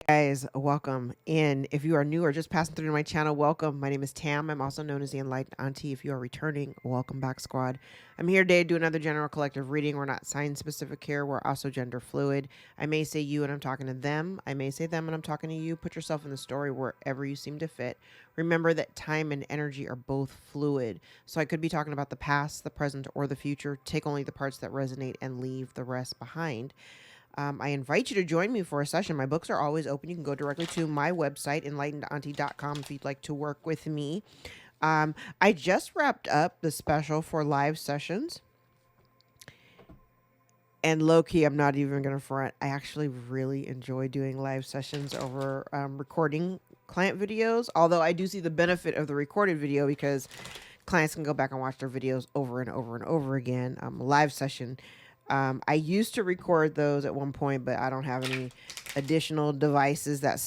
Guys, welcome in. If you are new or just passing through to my channel, welcome. My name is Tam. I'm also known as the Enlightened Auntie. If you are returning, welcome back, squad. I'm here today to do another general collective reading. We're not sign specific here. We're also gender fluid. I may say you and I'm talking to them. I may say them and I'm talking to you. Put yourself in the story wherever you seem to fit. Remember that time and energy are both fluid. So I could be talking about the past, the present, or the future. Take only the parts that resonate and leave the rest behind. I invite you to join me for a session. My books are always open. You can go directly to my website, EnlightenedAuntie.com, if you'd like to work with me. I just wrapped up the special for live sessions. And low key, I'm not even going to front. I actually really enjoy doing live sessions over recording client videos. Although I do see the benefit of the recorded video because clients can go back and watch their videos over and over and over again. A live session. I used to record those at one point, but I don't have any additional devices that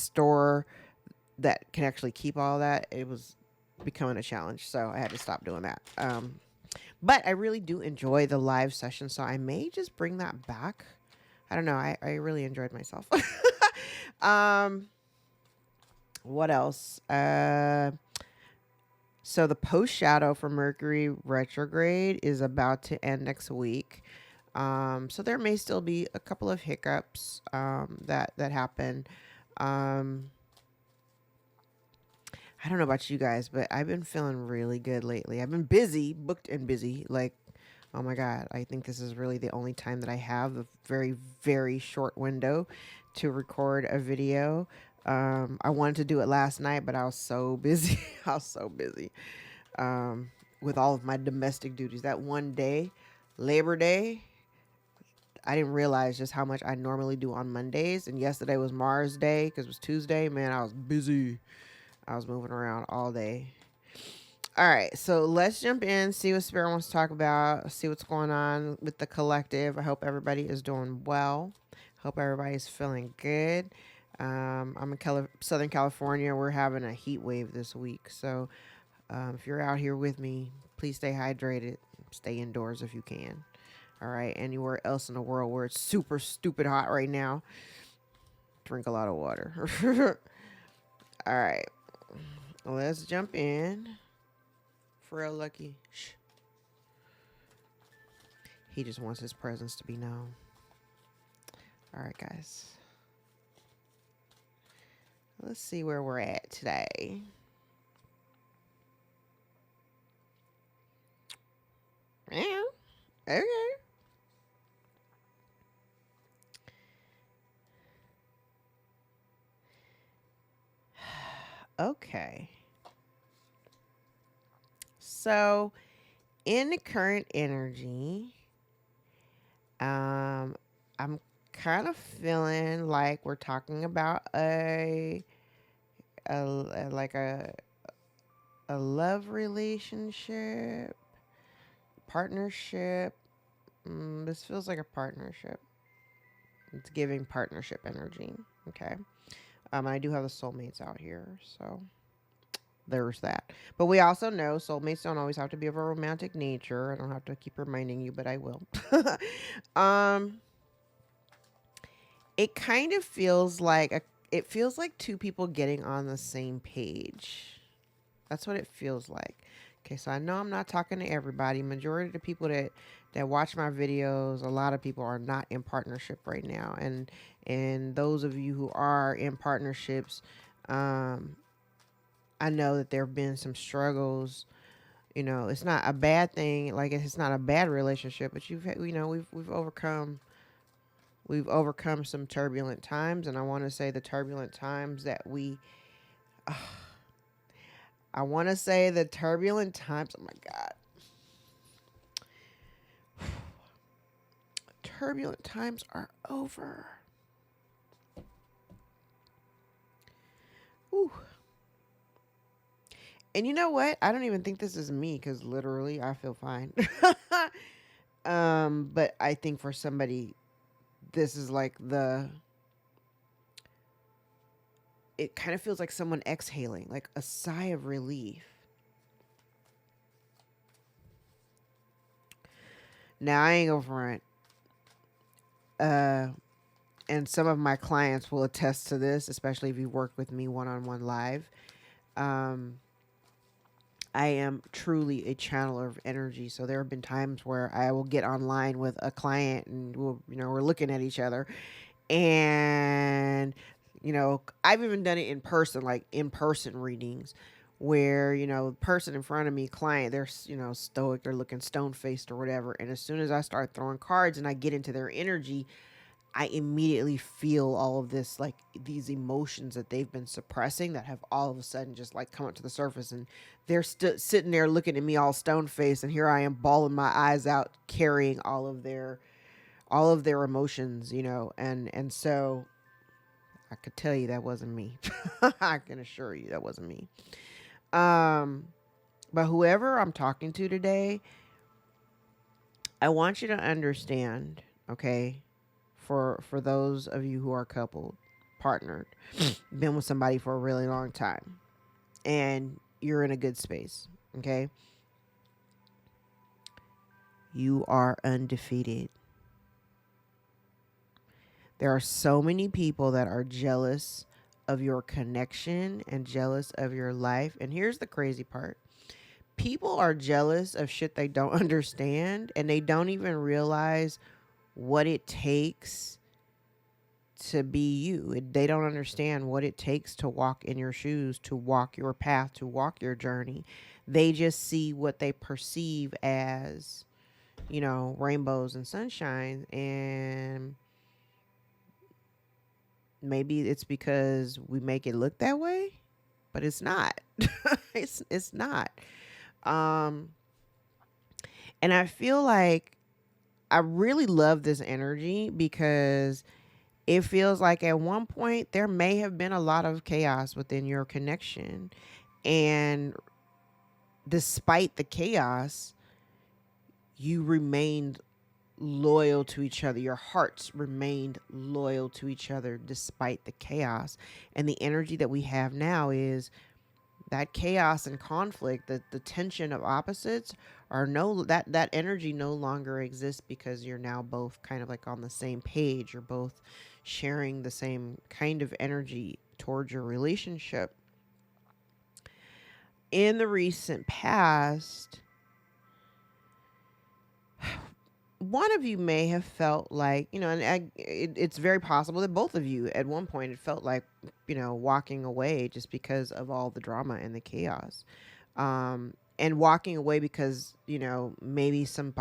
can actually keep all that. It was becoming a challenge, so I had to stop doing that. But I really do enjoy the live session, so I may just bring that back. I don't know. I really enjoyed myself. What else? So the post shadow for Mercury retrograde is about to end next week. So there may still be a couple of hiccups that happen. I don't know about you guys, but I've been feeling really good lately. I've been busy, booked and busy. Like, oh my God, I think this is really the only time that I have a very, very short window to record a video. I wanted to do it last night, but I was so busy. I was so busy with all of my domestic duties. That one day, Labor Day, I didn't realize just how much I normally do on Mondays. And yesterday was Mars Day because it was Tuesday. Man, I was busy. I was moving around all day. All right, so let's jump in, see what Spirit wants to talk about, see what's going on with the collective. I hope everybody is doing well. Hope everybody's feeling good. I'm in Southern California. We're having a heat wave this week. So if you're out here with me, please stay hydrated. Stay indoors if you can. All right, anywhere else in the world where it's super stupid hot right now, drink a lot of water. All right, let's jump in. For real, Lucky. Shh. He just wants his presence to be known. All right, guys. Let's see where we're at today. Yeah. Okay. Okay. So, in the current energy, I'm kind of feeling like we're talking about like a love relationship, partnership. This feels like a partnership. It's giving partnership energy. Okay. I do have the soulmates out here, so there's that. But we also know soulmates don't always have to be of a romantic nature. I don't have to keep reminding you, but I will. um, it kind of feels like it feels like two people getting on the same page. That's what it feels like. Okay, so I know I'm not talking to everybody. Majority of the people that watch my videos, a lot of people are not in partnership right now, and those of you who are in partnerships, I know that there have been some struggles. You know, it's not a bad thing. Like, it's not a bad relationship, but we've overcome some turbulent times, and I want to say the turbulent times that I want to say the turbulent times. Oh my God. Turbulent times are over. Ooh. And you know what? I don't even think this is me because literally I feel fine. But I think for somebody, this is like it kind of feels like someone exhaling, like a sigh of relief. Now I ain't gonna front. and some of my clients will attest to this, especially if you work with me one-on-one live. Um, I am truly a channeler of energy. So there have been times where I will get online with a client and we're looking at each other, and I've even done it in person, like in person readings where the person in front of me, client, they're stoic, they're looking stone faced or whatever, and as soon as I start throwing cards and I get into their energy, I immediately feel all of this, like these emotions that they've been suppressing that have all of a sudden just like come up to the surface, and they're sitting there looking at me all stone faced, and here I am bawling my eyes out, carrying all of their emotions, and so I could tell you that wasn't me. I can assure you that wasn't me. But whoever I'm talking to today, I want you to understand, okay? For those of you who are coupled, partnered, been with somebody for a really long time, and you're in a good space, okay? You are undefeated. There are so many people that are jealous of your connection and jealous of your life. And here's the crazy part. People are jealous of shit they don't understand, and they don't even realize what it takes to be you. They don't understand what it takes to walk in your shoes, to walk your path, to walk your journey. They just see what they perceive as, rainbows and sunshine, and maybe it's because we make it look that way, but it's not. It's not. Um and I feel like I really love this energy because it feels like at one point there may have been a lot of chaos within your connection, and despite the chaos, you remained loyal to each other. Your hearts remained loyal to each other despite the chaos. And the energy that we have now is that chaos and conflict, the tension of opposites are that energy no longer exists because you're now both kind of like on the same page. You're both sharing the same kind of energy towards your relationship. In the recent past, one of you may have felt like, it's very possible that both of you at one point it felt like, walking away just because of all the drama and the chaos. And walking away because, maybe some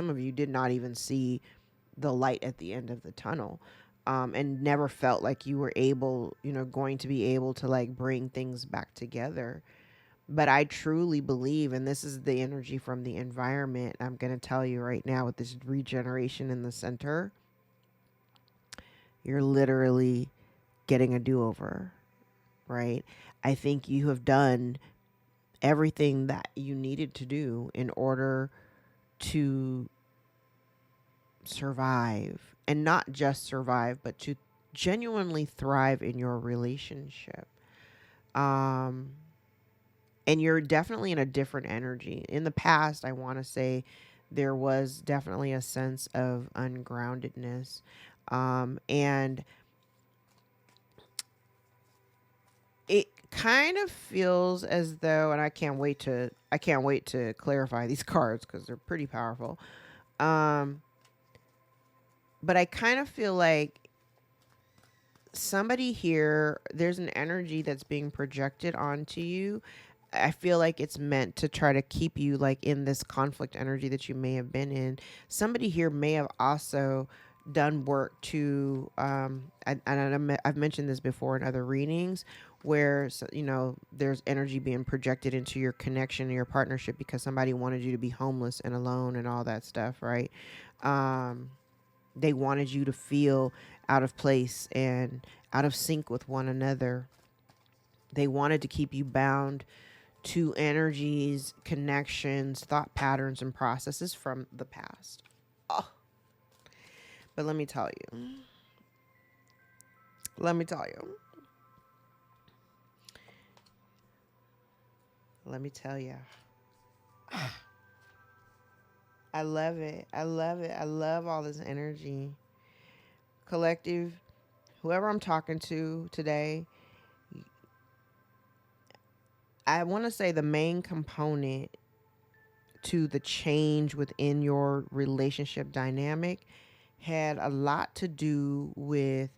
of you did not even see the light at the end of the tunnel. And never felt like you were going to be able to like bring things back together. But I truly believe, and this is the energy from the environment, I'm going to tell you right now with this regeneration in the center, you're literally getting a do-over, right? I think you have done everything that you needed to do in order to survive, and not just survive, but to genuinely thrive in your relationship. And you're definitely in a different energy. In the past, I want to say there was definitely a sense of ungroundedness. And it kind of feels as though, and I can't wait to clarify these cards because they're pretty powerful. But I kind of feel like somebody here, there's an energy that's being projected onto you. I feel like it's meant to try to keep you like in this conflict energy that you may have been in. Somebody here may have also done work to, I've mentioned this before in other readings, where, there's energy being projected into your connection and your partnership because somebody wanted you to be homeless and alone and all that stuff, right? They wanted you to feel out of place and out of sync with one another. They wanted to keep you bound to energies, connections, thought patterns, and processes from the past. Oh. But let me tell you. Let me tell you. Let me tell you. I love it. I love it. I love all this energy. collective, whoever I'm talking to today, I want to say the main component to the change within your relationship dynamic had a lot to do with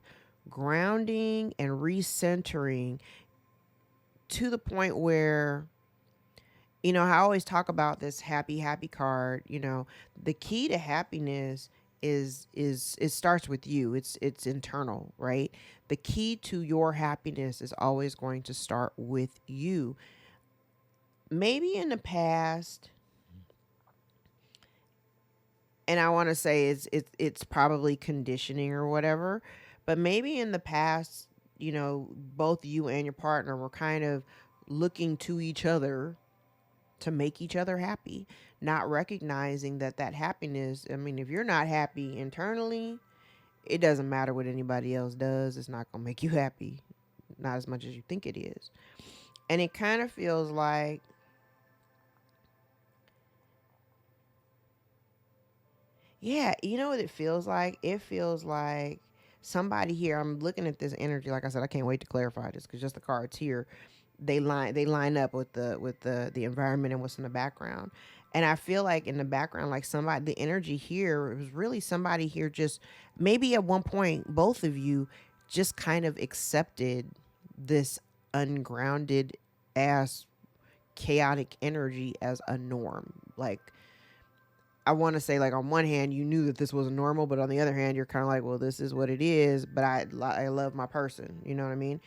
grounding and recentering, to the point where, I always talk about this happy happy card. The key to happiness is it starts with you. It's internal, right? The key to your happiness is always going to start with you. Maybe in the past, and I want to say it's probably conditioning or whatever, but maybe in the past, both you and your partner were kind of looking to each other to make each other happy, not recognizing that happiness, I mean, if you're not happy internally, it doesn't matter what anybody else does. It's not going to make you happy, not as much as you think it is. And it kind of feels like, yeah, you know what it feels like? It feels like somebody here, I'm looking at this energy. Like I said, I can't wait to clarify this because just the cards here, they line up with the environment and what's in the background. And I feel like in the background, like somebody, the energy here, it was really somebody here just maybe at one point both of you just kind of accepted this ungrounded ass chaotic energy as a norm. Like, I want to say, like, on one hand you knew that this was normal, but on the other hand you're kind of like, well, this is what it is, but I love my person, you know what I mean?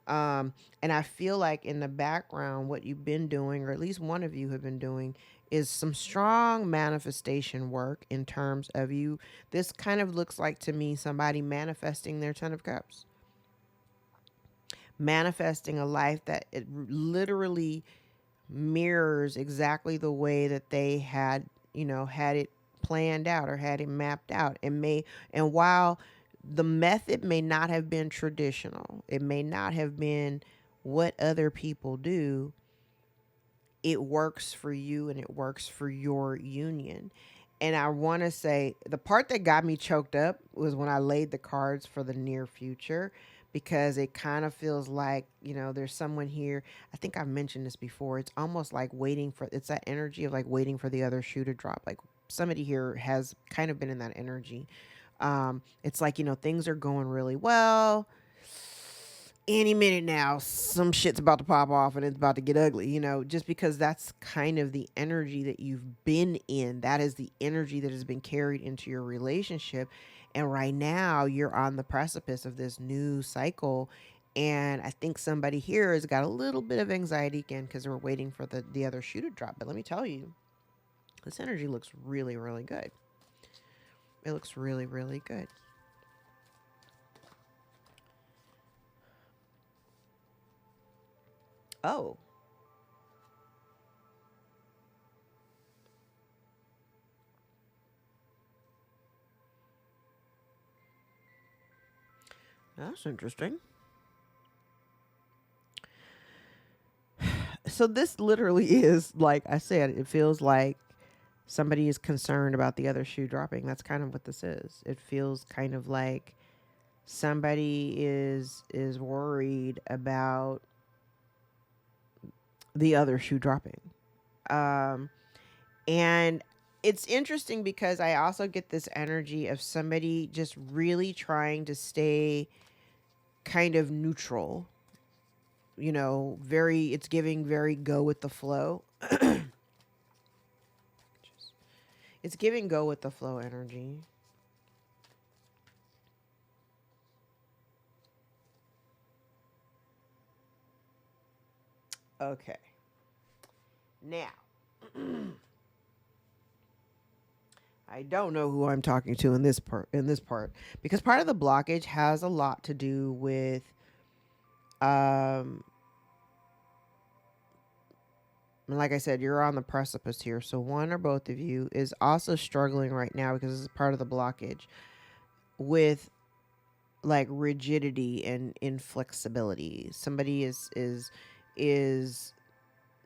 And I feel like in the background, what you've been doing, or at least one of you have been doing, is some strong manifestation work in terms of you. This kind of looks like to me somebody manifesting their 10 of cups, manifesting a life that it literally mirrors exactly the way that they had it planned out or had it mapped out. And while the method may not have been traditional, it may not have been what other people do, it works for you and it works for your union. And I want to say the part that got me choked up was when I laid the cards for the near future, because it kind of feels like, there's someone here. I think I've mentioned this before. It's almost like it's that energy of like waiting for the other shoe to drop. Like somebody here has kind of been in that energy. It's like, things are going really well. Any minute now, some shit's about to pop off and it's about to get ugly, just because that's kind of the energy that you've been in. That is the energy that has been carried into your relationship. And right now, you're on the precipice of this new cycle. And I think somebody here has got a little bit of anxiety again because we're waiting for the other shoe to drop. But let me tell you, this energy looks really, really good. It looks really, really good. Oh, that's interesting. So this literally is, like I said, it feels like somebody is concerned about the other shoe dropping. That's kind of what this is. It feels kind of like somebody is worried about the other shoe dropping. Um and it's interesting because I also get this energy of somebody just really trying to stay kind of neutral. Very, it's giving very go with the flow. It's giving go with the flow energy. Okay. Now, I don't know who I'm talking to in this part because part of the blockage has a lot to do with um like I said, you're on the precipice here. So one or both of you is also struggling right now because this is part of the blockage with like rigidity and inflexibility. Somebody is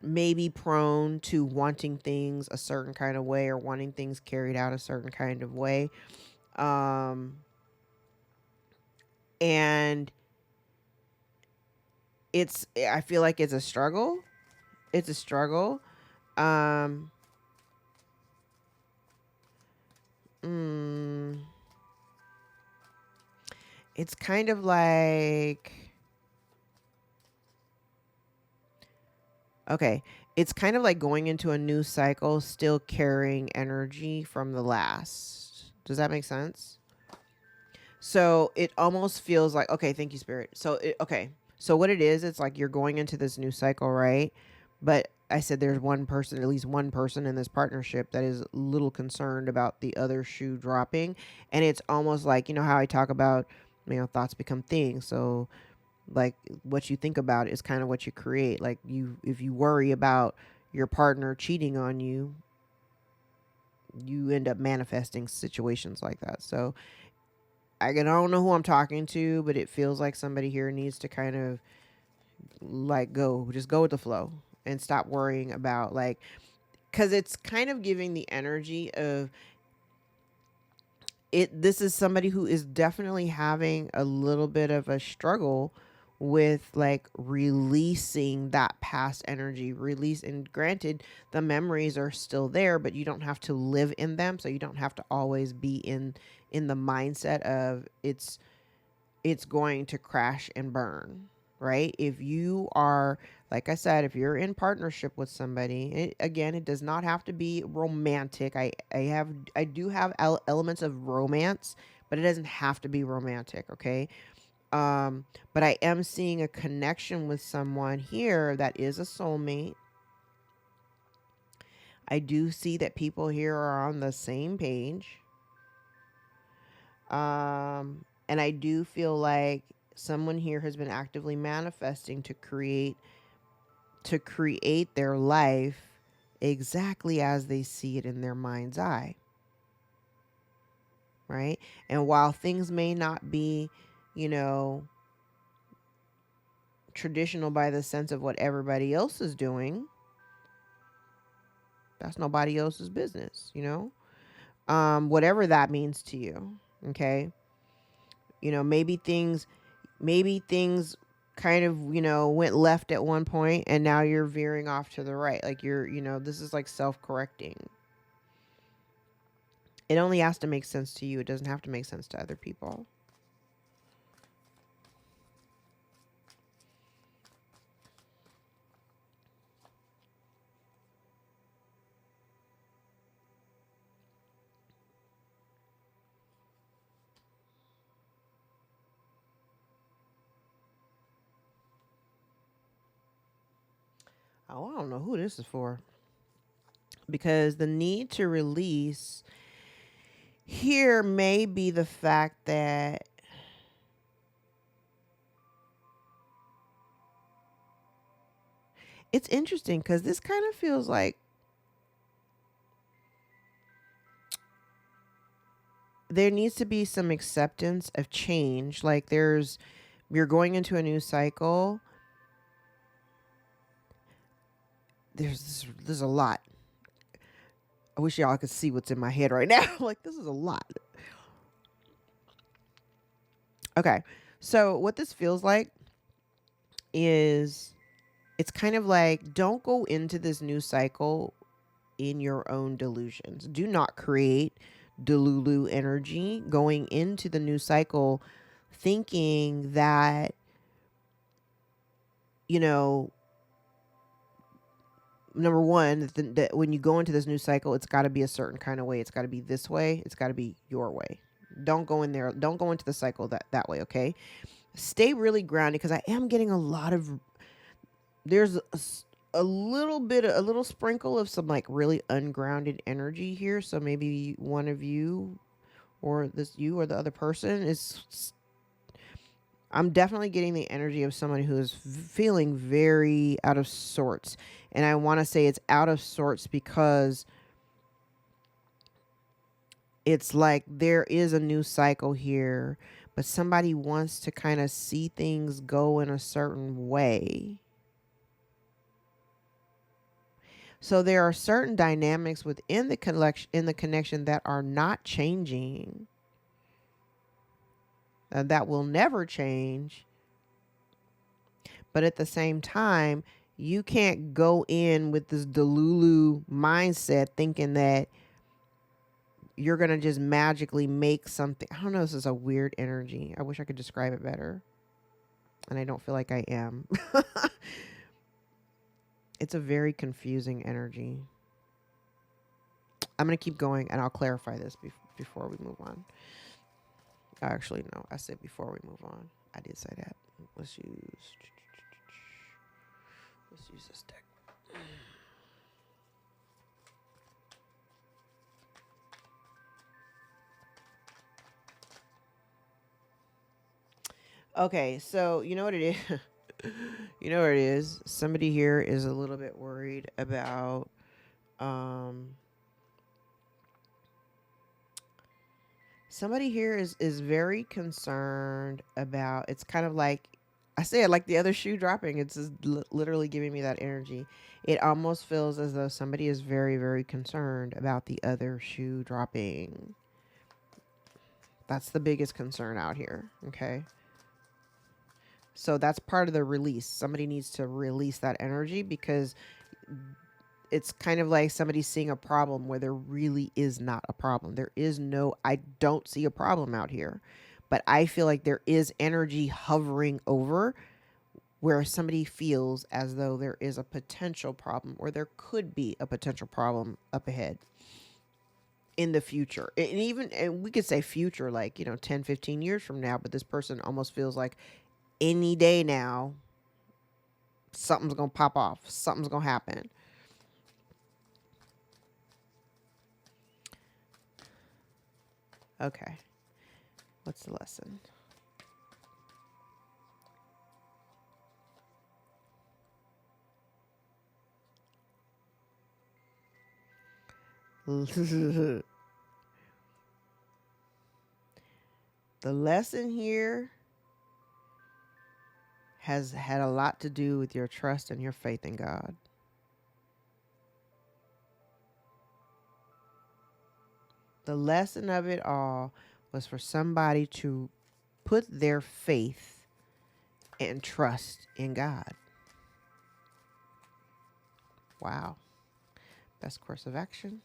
maybe prone to wanting things a certain kind of way or wanting things carried out a certain kind of way. Um And I feel like it's a struggle. It's a struggle. Um, mm, it's kind of like, okay, it's kind of like going into a new cycle, still carrying energy from the last. Does that make sense? So it almost feels like, okay, thank you, Spirit. Okay. So what it is, it's like you're going into this new cycle, right? But I said there's one person, at least one person in this partnership that is a little concerned about the other shoe dropping. And it's almost like, you know how I talk about, thoughts become things. So like what you think about is kind of what you create. Like if you worry about your partner cheating on you, you end up manifesting situations like that. So I don't know who I'm talking to, but it feels like somebody here needs to kind of like just go with the flow and stop worrying about like, because it's kind of giving the energy of it. This is somebody who is definitely having a little bit of a struggle with like releasing that past energy and granted the memories are still there, but you don't have to live in them, so you don't have to always be in the mindset of it's going to crash and burn, right? If you are, like I said, if you're in partnership with somebody, again, it does not have to be romantic. I do have elements of romance, but it doesn't have to be romantic, okay? But I am seeing a connection with someone here that is a soulmate. I do see that people here are on the same page. And I do feel like someone here has been actively manifesting to create their life exactly as they see it in their mind's eye. Right? And while things may not be, traditional by the sense of what everybody else is doing, that's nobody else's business, whatever that means to you. Okay. Maybe things kind of, went left at one point and now you're veering off to the right. Like this is like self-correcting. It only has to make sense to you. It doesn't have to make sense to other people. Oh, I don't know who this is for. Because the need to release here may be the fact that it's interesting because this kind of feels like there needs to be some acceptance of change. Like you're going into a new cycle. There's a lot. I wish y'all could see what's in my head right now. Like this is a lot. Okay. So what this feels like is it's kind of like don't go into this new cycle in your own delusions. Do not create delulu energy going into the new cycle thinking that, number one, that when you go into this new cycle, it's got to be a certain kind of way. It's got to be this way. It's got to be your way. Don't go in there. Don't go into the cycle that way. Okay. Stay really grounded because I am getting a lot of, there's a little sprinkle of some like really ungrounded energy here. So maybe one of you or you or the other person is, I'm definitely getting the energy of someone who is feeling very out of sorts. And I want to say it's out of sorts because it's like there is a new cycle here, but somebody wants to kind of see things go in a certain way. So there are certain dynamics within the connection that are not changing. that will never change. But at the same time, you can't go in with this Delulu mindset thinking that you're going to just magically make something. I don't know. This is a weird energy. I wish I could describe it better. And I don't feel like I am. It's a very confusing energy. I'm going to keep going and I'll clarify this before we move on. Actually, no, I said before we move on. I did say that. Let's use this deck. Okay, so you know what it is? You know what it is? Somebody here is a little bit worried about somebody here is very concerned about, it's kind of like I said, like the other shoe dropping. It's just literally giving me that energy. It almost feels as though somebody is very, very concerned about the other shoe dropping. That's the biggest concern out here. Okay. So that's part of the release. Somebody needs to release that energy because it's kind of like somebody's seeing a problem where there really is not a problem. There is no, I don't see a problem out here, but I feel like there is energy hovering over where somebody feels as though there is a potential problem or there could be a potential problem up ahead in the future. And even, and we could say future, like, 10, 15 years from now, but this person almost feels like any day now, something's going to pop off. Something's going to happen. Okay. What's the lesson? The lesson here has had a lot to do with your trust and your faith in God. The lesson of it all was for somebody to put their faith and trust in God. Wow. Best course of action.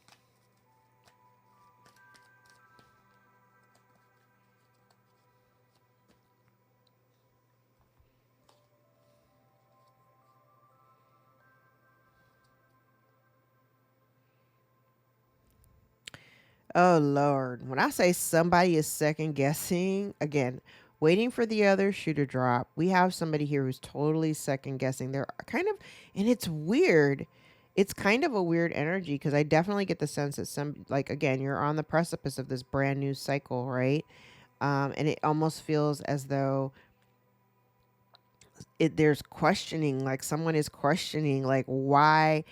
Oh, Lord. When I say somebody is second guessing, again, waiting for the other shoe to drop, we have somebody here who's totally second guessing. They're kind of, and it's weird. It's kind of a weird energy because I definitely get the sense that like, again, you're on the precipice of this brand new cycle, right? And it almost feels as though there's questioning, like someone is questioning, like, why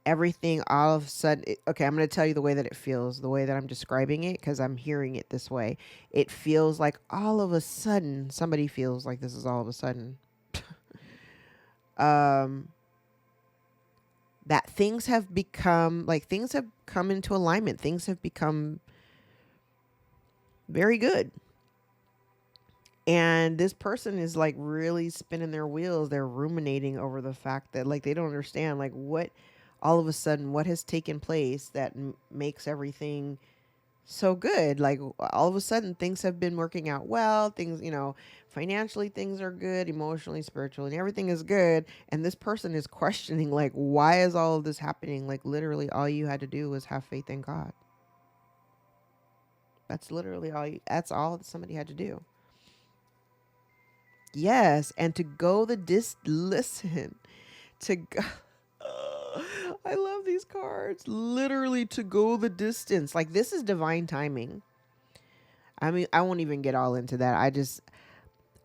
everything all of a sudden. Okay, I'm going to tell you the way that it feels, the way that I'm describing it, because I'm hearing it this way. It feels like all of a sudden, somebody feels like this is all of a sudden. That things have become, like, things have come into alignment. Things have become very good. And this person is like really spinning their wheels. They're ruminating over the fact that, like, they don't understand, like, what all of a sudden, what has taken place that makes everything so good. Like, all of a sudden things have been working out well. Things, financially things are good, emotionally, spiritually, everything is good. And this person is questioning, like, why is all of this happening? Like, literally all you had to do was have faith in God. That's literally that's all that somebody had to do. Yes, and to go listen, to go. I love these cards. Literally to go the distance. Like, this is divine timing. I mean, I won't even get all into that.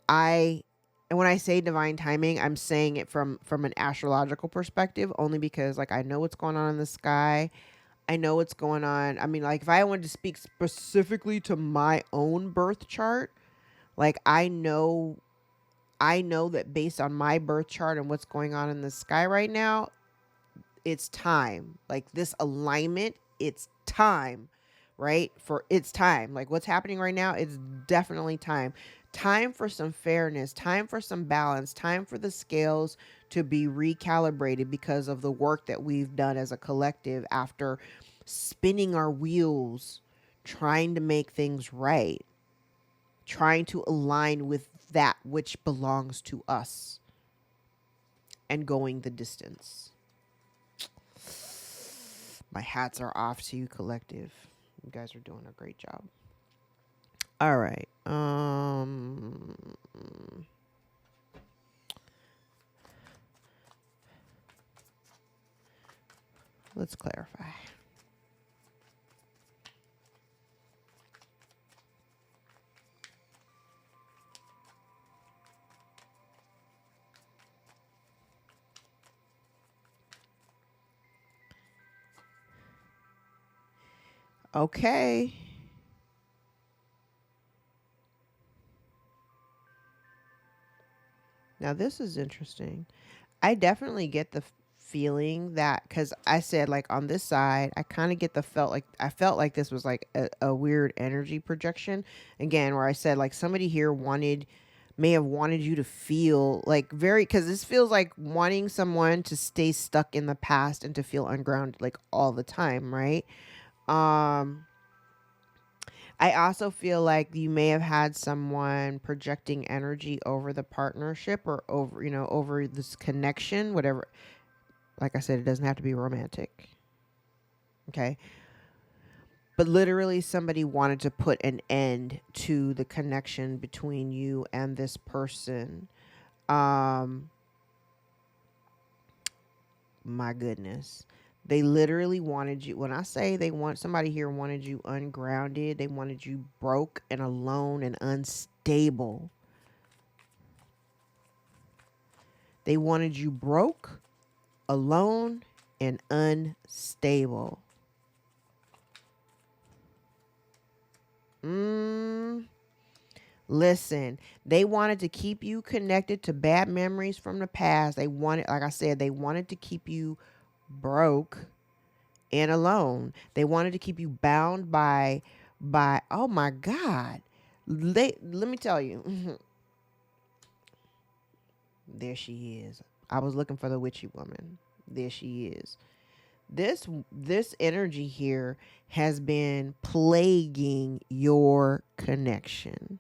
And when I say divine timing, I'm saying it from an astrological perspective, only because, like, I know what's going on in the sky. I know what's going on. I mean, like, if I wanted to speak specifically to my own birth chart, like, I know that based on my birth chart and what's going on in the sky right now, it's time. Like, this alignment, it's time, right? For it's time. Like, what's happening right now, it's definitely time Time for some fairness, time for some balance, time for the scales to be recalibrated because of the work that we've done as a collective after spinning our wheels, trying to make things right, trying to align with that which belongs to us and going the distance. My hats are off to you, collective. You guys are doing a great job. All right. Let's clarify. Okay. Now this is interesting. I definitely get the feeling that, because I said like on this side, I kind of get the I felt like this was like a weird energy projection again, where I said like somebody here may have wanted you to feel like very, because this feels like wanting someone to stay stuck in the past and to feel ungrounded like all the time, right? Um I also feel like you may have had someone projecting energy over the partnership or over, over this connection, whatever. Like I said, it doesn't have to be romantic. Okay. But literally, somebody wanted to put an end to the connection between you and this person. Um, my goodness. They literally wanted you. When I say they want somebody here wanted you ungrounded, they wanted you broke and alone and unstable. They wanted you broke, alone, and unstable. Listen, they wanted to keep you connected to bad memories from the past. They wanted, like I said, they wanted to keep you broke and alone. They wanted to keep you bound by oh my God. Let me tell you. There she is. I was looking for the witchy woman. There she is. This energy here has been plaguing your connection,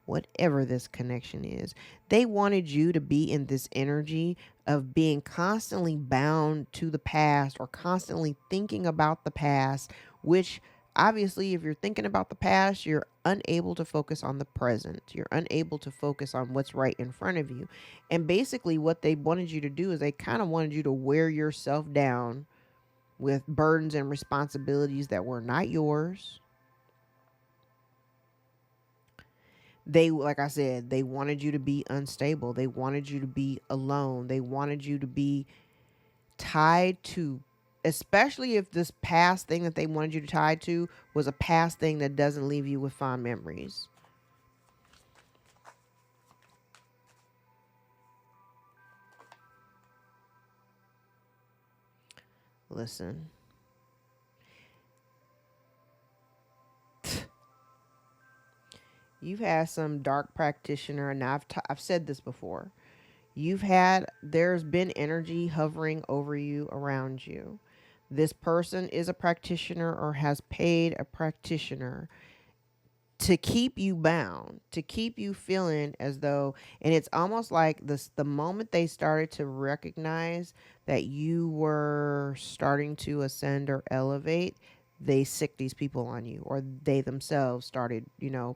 whatever this connection is. They wanted you to be in this energy of being constantly bound to the past or constantly thinking about the past, which obviously, if you're thinking about the past, you're unable to focus on the present. You're unable to focus on what's right in front of you. And basically, what they wanted you to do is they kind of wanted you to wear yourself down with burdens and responsibilities that were not yours. They, like I said, they wanted you to be unstable. They wanted you to be alone. They wanted you to be tied to, especially if this past thing that they wanted you to tie to was a past thing that doesn't leave you with fond memories. Listen. You've had some dark practitioner, and I've said this before. There's been energy hovering over you, around you. This person is a practitioner or has paid a practitioner to keep you bound, to keep you feeling as though, and it's almost like this, the moment they started to recognize that you were starting to ascend or elevate, they sick these people on you, or they themselves started,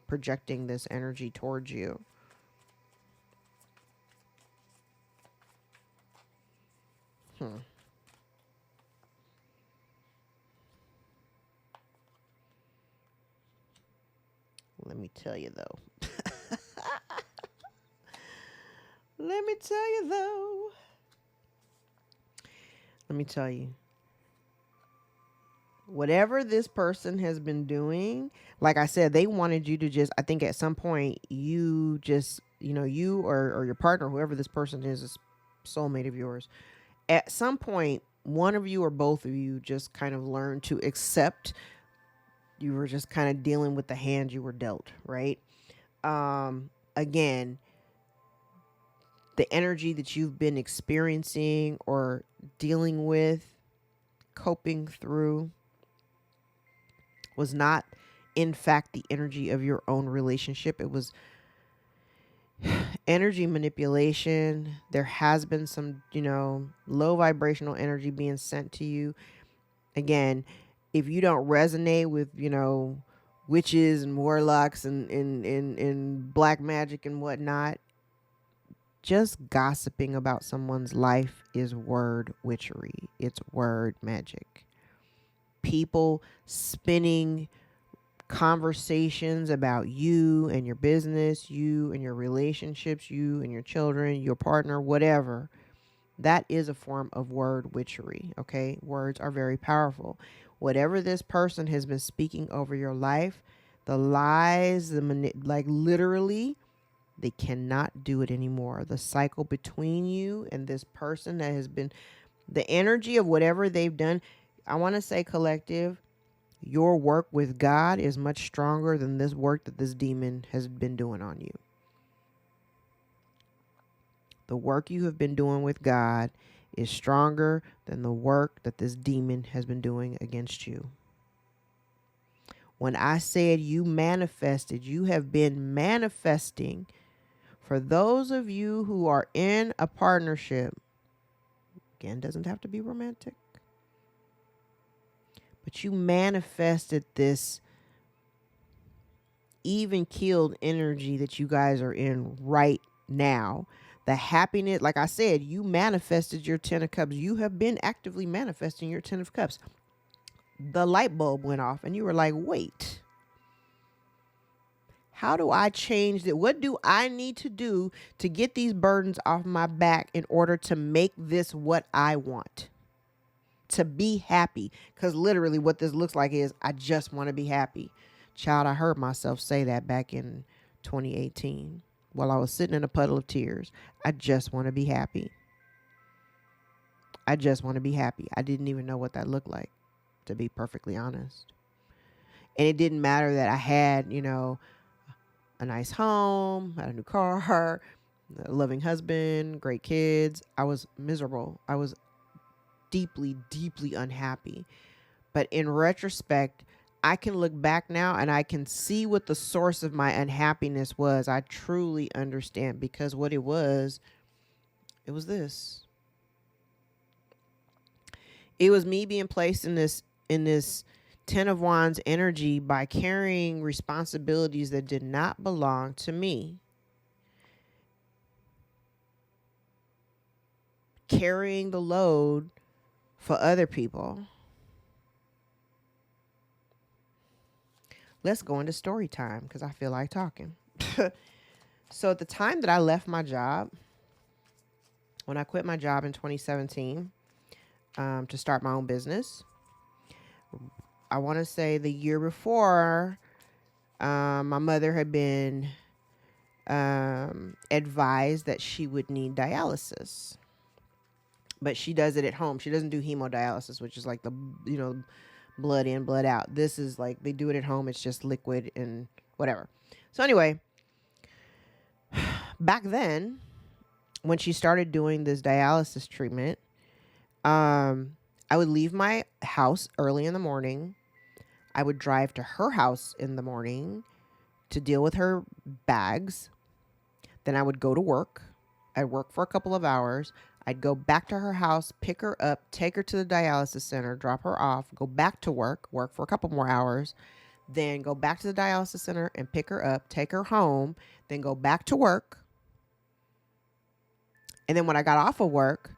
projecting this energy towards you. Hmm. Let me tell you though. Let me tell you though. Let me tell you. Whatever this person has been doing, like I said, they wanted you to just, I think at some point, you just, you or your partner, whoever this person is soulmate of yours, at some point, one of you or both of you just kind of learned to accept you were just kind of dealing with the hand you were dealt, right? Um, again, the energy that you've been experiencing or dealing with, coping through, was not, in fact, the energy of your own relationship. It was energy manipulation. There has been some, low vibrational energy being sent to you. Again, if you don't resonate with, witches and warlocks and black magic and whatnot, just gossiping about someone's life is word witchery. It's word magic. People spinning conversations about you and your business, you and your relationships, you and your children, your partner, whatever. That is a form of word witchery. Okay. Words are very powerful. Whatever this person has been speaking over your life, the lies, like literally, they cannot do it anymore. The cycle between you and this person that has been, the energy of whatever they've done, I want to say collective, your work with God is much stronger than this work that this demon has been doing on you. The work you have been doing with God is stronger than the work that this demon has been doing against you. When I said you manifested, you have been manifesting. For those of you who are in a partnership, again, doesn't have to be romantic, but you manifested this even keeled energy that you guys are in right now. The happiness, like I said, you manifested your 10 of Cups. You have been actively manifesting your 10 of Cups. The light bulb went off and you were like, wait, how do I change it? What do I need to do to get these burdens off my back in order to make this what I want? To be happy. Because literally what this looks like is, I just want to be happy. Child, I heard myself say that back in 2018 while I was sitting in a puddle of tears. I just want to be happy. I just want to be happy. I didn't even know what that looked like, to be perfectly honest. And it didn't matter that I had, a nice home, had a new car, a loving husband, great kids. I was miserable. I was deeply, deeply unhappy. But in retrospect, I can look back now and I can see what the source of my unhappiness was. I truly understand, because what it was this. It was me being placed in this 10 of Wands energy by carrying responsibilities that did not belong to me. Carrying the load for other people. Let's go into story time because I feel like talking. So at the time that I left my job, when I quit my job in 2017 to start my own business, I want to say the year before, my mother had been advised that she would need dialysis. But she does it at home. She doesn't do hemodialysis, which is like the, blood in, blood out. This is like, they do it at home. It's just liquid and whatever. So anyway, back then, when she started doing this dialysis treatment, I would leave my house early in the morning. I would drive to her house in the morning to deal with her bags. Then I would go to work. I'd work for a couple of hours. I'd go back to her house, pick her up, take her to the dialysis center, drop her off, go back to work for a couple more hours, then go back to the dialysis center and pick her up, take her home, then go back to work. And then when I got off of work,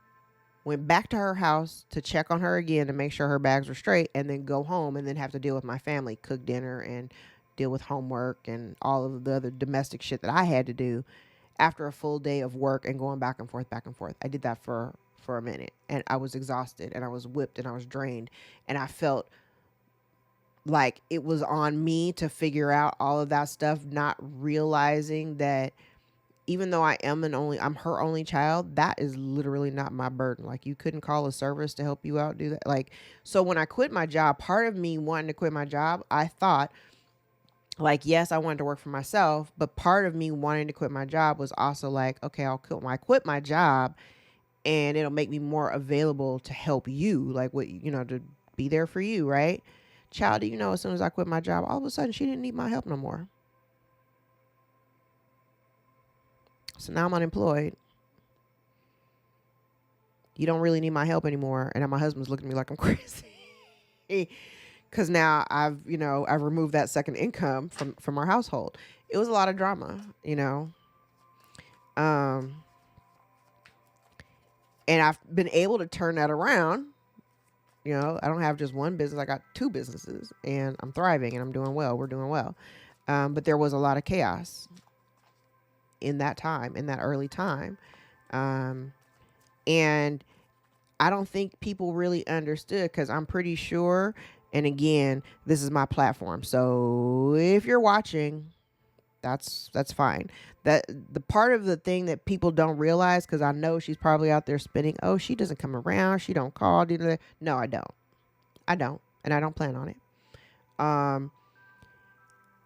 went back to her house to check on her again to make sure her bags were straight, and then go home and then have to deal with my family, cook dinner and deal with homework and all of the other domestic shit that I had to do after a full day of work and going back and forth. I did that for a minute, and I was exhausted and I was whipped and I was drained, and I felt like it was on me to figure out all of that stuff, not realizing that even though I'm her only child, that is literally not my burden. Like, you couldn't call a service to help you out do that. Like, so when I quit my job, part of me wanting to quit my job, I thought Like, yes, I wanted to work for myself, but part of me wanting to quit my job was also like, okay, I'll quit my job, and it'll make me more available to help you, like what, to be there for you, right? Child, do you know, as soon as I quit my job, all of a sudden she didn't need my help no more. So now I'm unemployed. You don't really need my help anymore. And now my husband's looking at me like I'm crazy. Because now I've removed that second income from our household. It was a lot of drama, Um, and I've been able to turn that around. I don't have just one business. I got two businesses, and I'm thriving, and I'm doing well. We're doing well. But there was a lot of chaos in that time, in that early time. And I don't think people really understood, because I'm pretty sure, and again, this is my platform. So if you're watching, that's fine. That the part of the thing that people don't realize, because I know she's probably out there spinning, oh, she doesn't come around, she don't call. No, I don't. And I don't plan on it.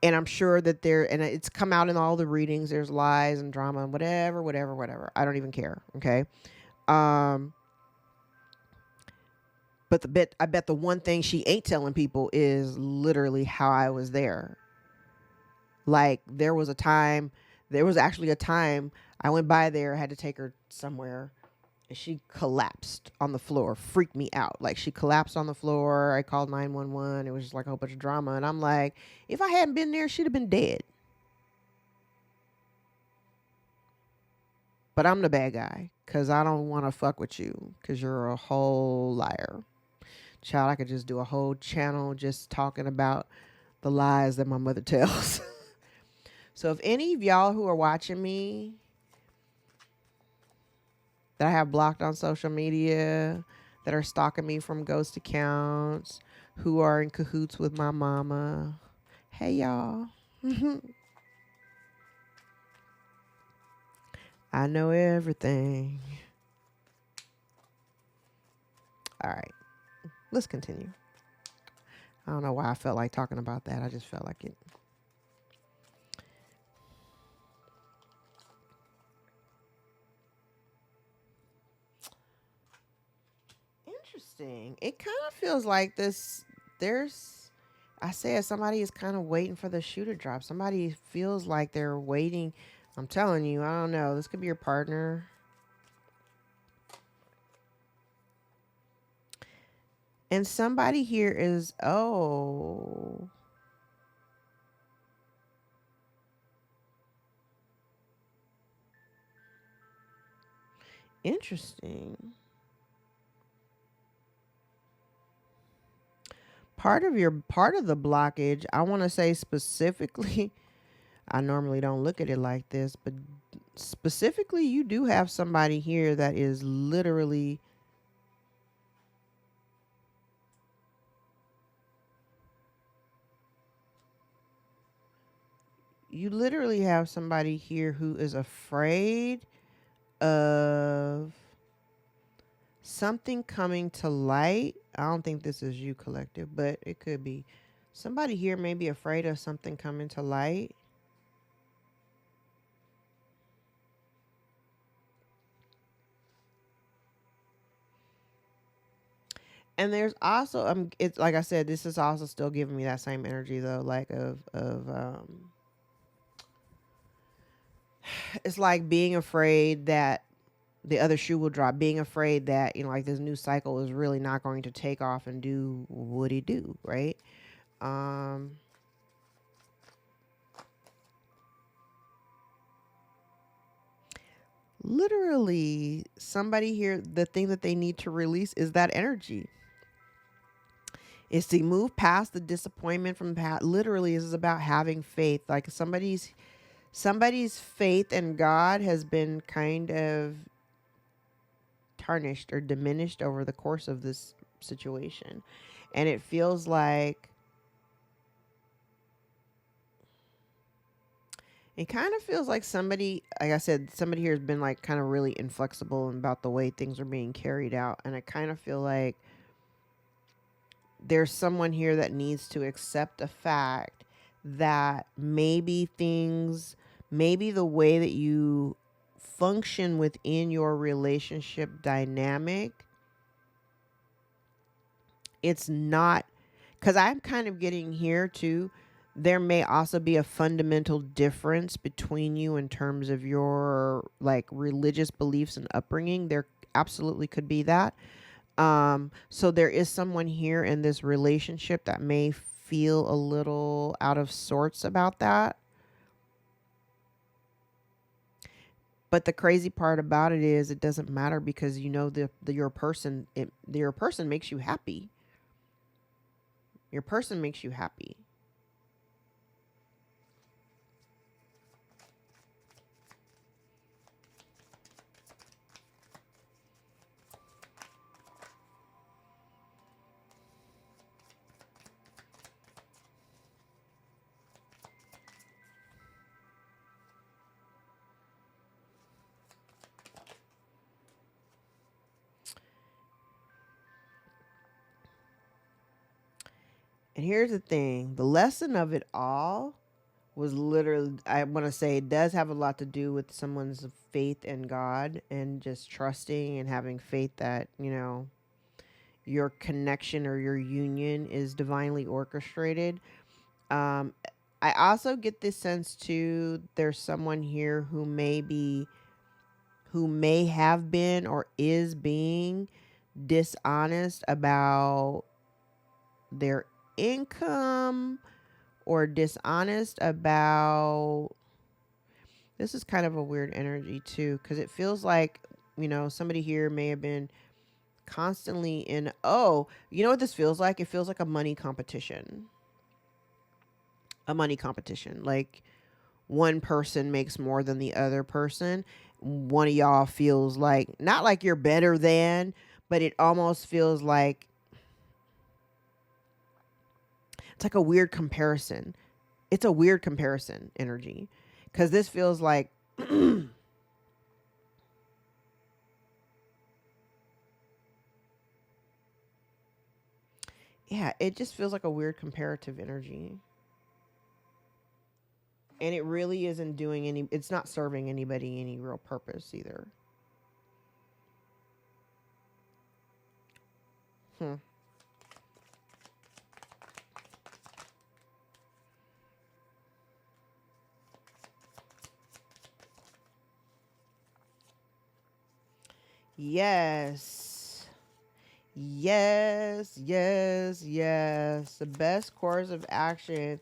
And I'm sure that and it's come out in all the readings, there's lies and drama and whatever. I don't even care. Okay. But I bet the one thing she ain't telling people is literally how I was there. Like, there was actually a time I went by there, had to take her somewhere, and she collapsed on the floor, freaked me out. Like, she collapsed on the floor. I called 911. It was just like a whole bunch of drama. And I'm like, if I hadn't been there, she'd have been dead. But I'm the bad guy, because I don't want to fuck with you, because you're a whole liar. Child, I could just do a whole channel just talking about the lies that my mother tells. So if any of y'all who are watching me that I have blocked on social media, that are stalking me from ghost accounts, who are in cahoots with my mama, hey y'all. I know everything. All right, let's continue. I don't know why I felt like talking about that. I just felt like it. Interesting. It kind of feels like I said somebody is kind of waiting for the shoe to drop. Somebody feels like they're waiting. I'm telling you, I don't know. This could be your partner. And somebody here is, interesting. Part of the blockage, I want to say specifically, I normally don't look at it like this, but specifically, you do have somebody here that is literally have somebody here who is afraid of something coming to light. I don't think this is you, collective, but it could be. Somebody here may be afraid of something coming to light. And there's also it's like I said, this is also still giving me that same energy though, like of it's like being afraid that the other shoe will drop, being afraid that, like this new cycle is really not going to take off and do what it do, right? Literally, somebody here, the thing that they need to release is that energy. Is to move past the disappointment from past. Literally, this is about having faith. Like somebody's faith in God has been kind of tarnished or diminished over the course of this situation. And it feels like somebody, like I said, somebody here has been like kind of really inflexible about the way things are being carried out. And I kind of feel like there's someone here that needs to accept the fact that maybe the way that you function within your relationship dynamic, it's not, because I'm kind of getting here too. There may also be a fundamental difference between you in terms of your like religious beliefs and upbringing. There absolutely could be that. So there is someone here in this relationship that may feel a little out of sorts about that. But the crazy part about it is it doesn't matter, because you know your person, your person makes you happy. Your person makes you happy. And here's the thing, the lesson of it all was literally, I want to say, it does have a lot to do with someone's faith in God and just trusting and having faith that, you know, your connection or your union is divinely orchestrated. Um, I also get this sense too, there's someone here who may have been or is being dishonest about their income, or dishonest about, this is kind of a weird energy too, because it feels like, you know, somebody here may have been constantly in, oh, you know what this feels like? It feels like a money competition. A money competition. Like one person makes more than the other person. One of y'all feels like, not like you're better than, but it almost feels like it's like a weird comparison. It's a weird comparison energy, because this feels like yeah, it just feels like a weird comparative energy. And it really isn't doing any, it's not serving anybody any real purpose either. Hmm. Yes. Yes, yes, yes. The best course of action.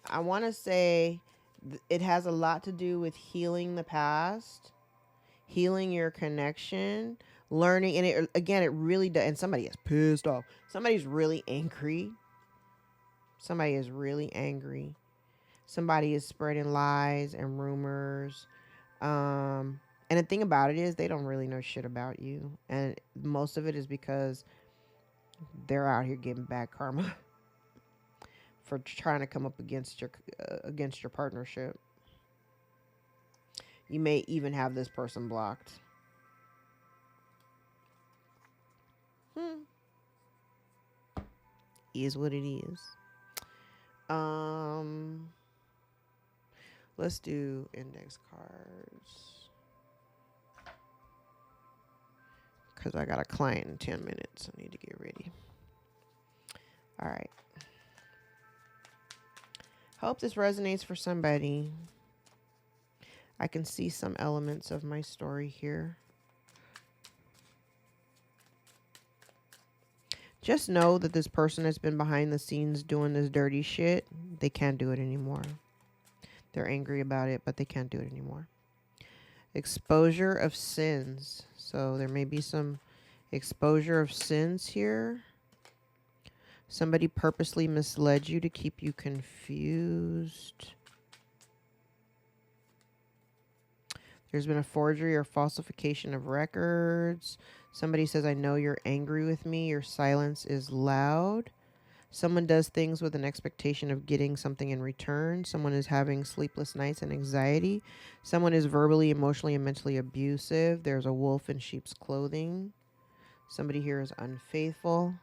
I want to say it has a lot to do with healing the past, healing your connection, learning. And it, again, it really does. And somebody is pissed off. Somebody's really angry. Somebody is really angry. Somebody is spreading lies and rumors. And the thing about it is they don't really know shit about you. And most of it is because they're out here getting bad karma for trying to come up against your partnership. You may even have this person blocked. Hmm. Is what it is. Um, let's do index cards, because I got a client in 10 minutes. I need to get ready. All right. Hope this resonates for somebody. I can see some elements of my story here. Just know that this person has been behind the scenes doing this dirty shit. They can't do it anymore. They're angry about it, but they can't do it anymore. Exposure of sins. So there may be some exposure of sins here. Somebody purposely misled you to keep you confused. There's been a forgery or falsification of records. Somebody says, I know you're angry with me. Your silence is loud. Someone does things with an expectation of getting something in return. Someone is having sleepless nights and anxiety. Someone is verbally, emotionally, and mentally abusive. There's a wolf in sheep's clothing. Somebody here is unfaithful.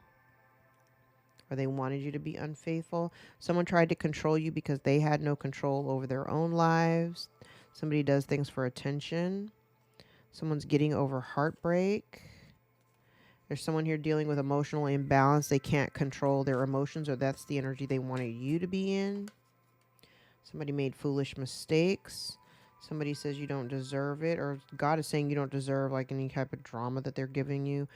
or they wanted you to be unfaithful. Someone tried to control you because they had no control over their own lives. Somebody does things for attention. Someone's getting over heartbreak. There's someone here dealing with emotional imbalance. They can't control their emotions, or that's the energy they wanted you to be in. Somebody made foolish mistakes. Somebody says you don't deserve it, or God is saying you don't deserve like any type of drama that they're giving you.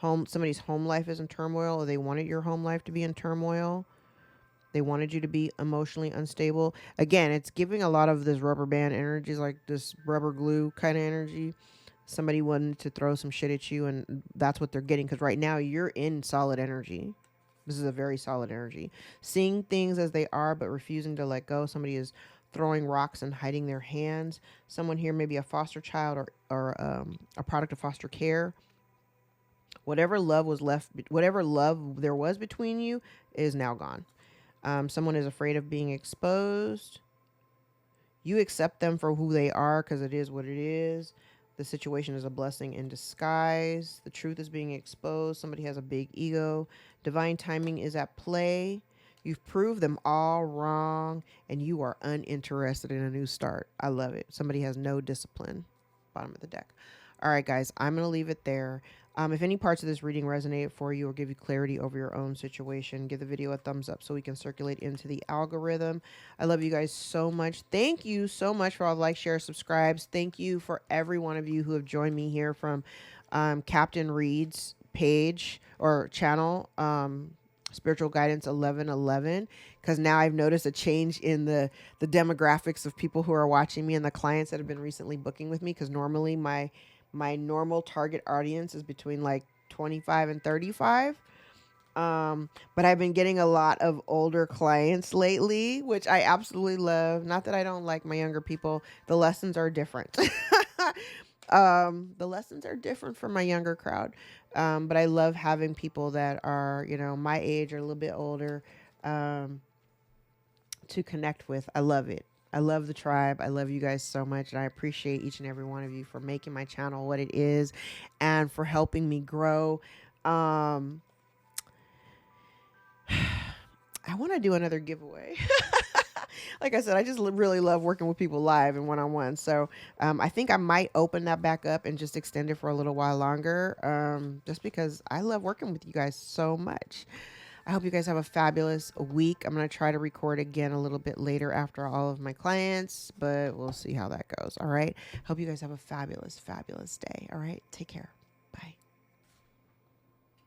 Somebody's home life is in turmoil, or they wanted your home life to be in turmoil. They wanted you to be emotionally unstable. Again, it's giving a lot of this rubber band energy, like this rubber glue kind of energy. Somebody wanted to throw some shit at you, and that's what they're getting, because right now you're in solid energy. This is a very solid energy. Seeing things as they are, but refusing to let go. Somebody is throwing rocks and hiding their hands. Someone here may be a foster child, or a product of foster care. Whatever love there was between you is now gone. Someone is afraid of being exposed. You accept them for who they are because it is what it is. The situation is a blessing in disguise. The truth is being exposed. Somebody has a big ego. Divine timing is at play. You've proved them all wrong, and you are uninterested in a new start. I love it. Somebody has no discipline. Bottom of the deck. All right, guys, I'm going to leave it there. If any parts of this reading resonated for you or give you clarity over your own situation, give the video a thumbs up so we can circulate into the algorithm. I love you guys so much. Thank you so much for all the likes, shares, subscribes. Thank you for every one of you who have joined me here from Captain Reid's page or channel, Spiritual Guidance 1111, because now I've noticed a change in the demographics of people who are watching me and the clients that have been recently booking with me, because normally my normal target audience is between like 25 and 35. But I've been getting a lot of older clients lately, which I absolutely love. Not that I don't like my younger people. The lessons are different. The lessons are different for my younger crowd. But I love having people that are, my age or a little bit older, to connect with. I love it. I love the tribe. I love you guys so much. And I appreciate each and every one of you for making my channel what it is and for helping me grow. I want to do another giveaway. Like I said, I just really love working with people live and one-on-one. So I think I might open that back up and just extend it for a little while longer, just because I love working with you guys so much. I hope you guys have a fabulous week. I'm going to try to record again a little bit later after all of my clients, but we'll see how that goes. All right. Hope you guys have a fabulous, fabulous day. All right. Take care.